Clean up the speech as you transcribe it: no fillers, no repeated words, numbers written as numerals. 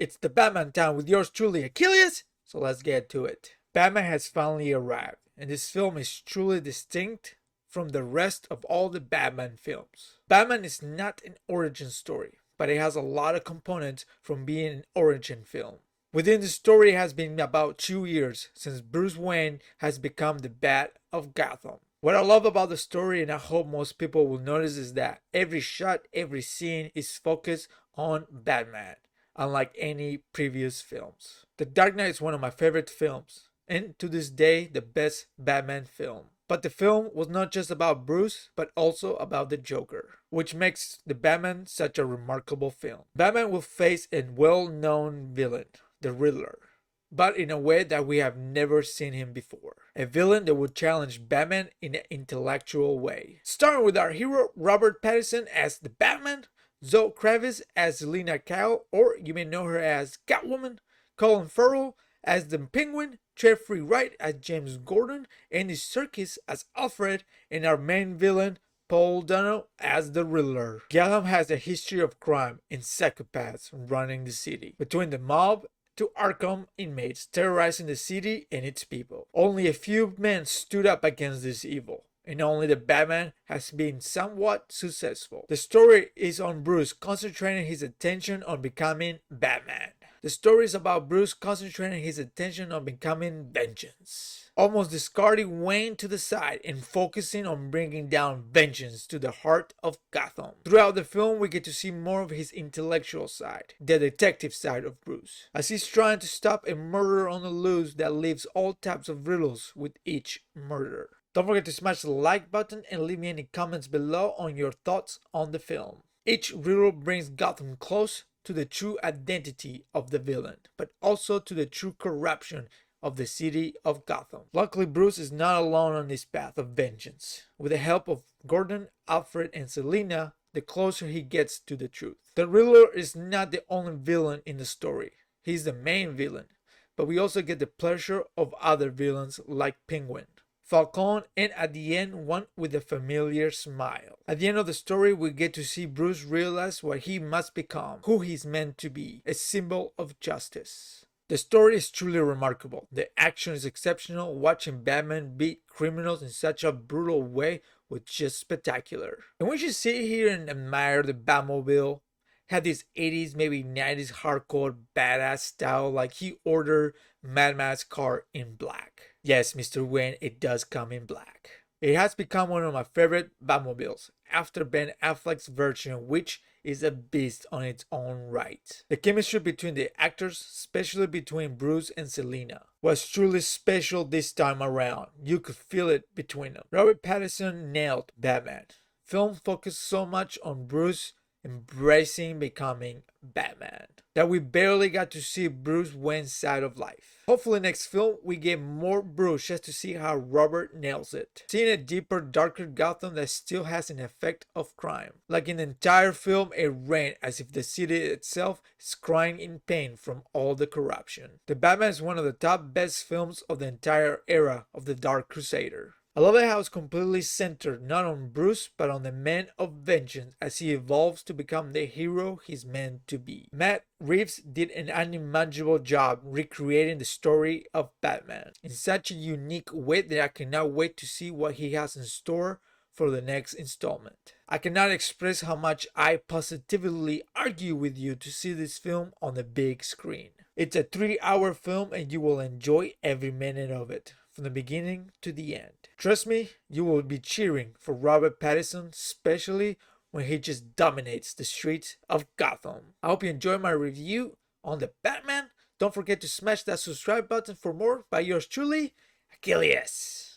It's the Batman time with yours truly, Achilleus. So let's get to it. Batman has finally arrived, and this film is truly distinct from the rest of all the Batman films. Batman is not an origin story, but it has a lot of components from being an origin film. Within the story, it has been about 2 years since Bruce Wayne has become the Bat of Gotham. What I love about the story, and I hope most people will notice, is that every shot, every scene is focused on Batman, unlike any previous films. The Dark Knight is one of my favorite films, and to this day, the best Batman film. But the film was not just about Bruce, but also about the Joker, which makes the Batman such a remarkable film. Batman will face a well-known villain, the Riddler, but in a way that we have never seen him before. A villain that would challenge Batman in an intellectual way. Starting with our hero, Robert Patterson as the Batman, Zoe Kravitz as Selina Kyle, or you may know her as Catwoman, Colin Farrell as the Penguin, Jeffrey Wright as James Gordon, Andy Serkis as Alfred, and our main villain, Paul Dano as the Riddler. Gotham has a history of crime and psychopaths running the city, between the mob to Arkham inmates terrorizing the city and its people. Only a few men stood up against this evil, and only the Batman has been somewhat successful. The story is on Bruce concentrating his attention on becoming Batman. The story is about Bruce concentrating his attention on becoming vengeance, almost discarding Wayne to the side and focusing on bringing down vengeance to the heart of Gotham. Throughout the film, we get to see more of his intellectual side, the detective side of Bruce, as he's trying to stop a murder on the loose that leaves all types of riddles with each murder. Don't forget to smash the like button and leave me any comments below on your thoughts on the film. Each riddle brings Gotham close to the true identity of the villain, but also to the true corruption of the city of Gotham. Luckily, Bruce is not alone on this path of vengeance. With the help of Gordon, Alfred, and Selina, the closer he gets to the truth. The Riddler is not the only villain in the story. He's the main villain, but we also get the pleasure of other villains like Penguin, Falcone, and at the end, one with a familiar smile. At the end of the story, we get to see Bruce realize what he must become, who he's meant to be, a symbol of justice. The story is truly remarkable. The action is exceptional. Watching Batman beat criminals in such a brutal way was just spectacular. And we should sit here and admire the Batmobile. Had this 80s, maybe 90s hardcore badass style, like he ordered Mad Max car in black. Yes, Mr. Wayne, it does come in black. It has become one of my favorite Batmobiles after Ben Affleck's version, which is a beast on its own right. The chemistry between the actors, especially between Bruce and Selina, was truly special this time around. You could feel it between them. Robert Patterson nailed Batman. Film focused so much on Bruce embracing becoming Batman that we barely got to see Bruce Wayne's side of life. Hopefully next film we get more Bruce just to see how Robert nails it. Seeing a deeper, darker Gotham that still has an effect of crime. Like in the entire film, it rained as if the city itself is crying in pain from all the corruption. The Batman is one of the top best films of the entire era of the Dark Crusader. I love how it's completely centered not on Bruce but on the man of vengeance as he evolves to become the hero he's meant to be. Matt Reeves did an unimaginable job recreating the story of Batman in such a unique way that I cannot wait to see what he has in store for the next installment. I cannot express how much I positively argue with you to see this film on the big screen. It's a 3-hour film and you will enjoy every minute of it, from the beginning to the end. Trust me, you will be cheering for Robert Pattinson, especially when he just dominates the streets of Gotham. I hope you enjoyed my review on the Batman. Don't forget to smash that subscribe button for more by yours truly, Achilleus.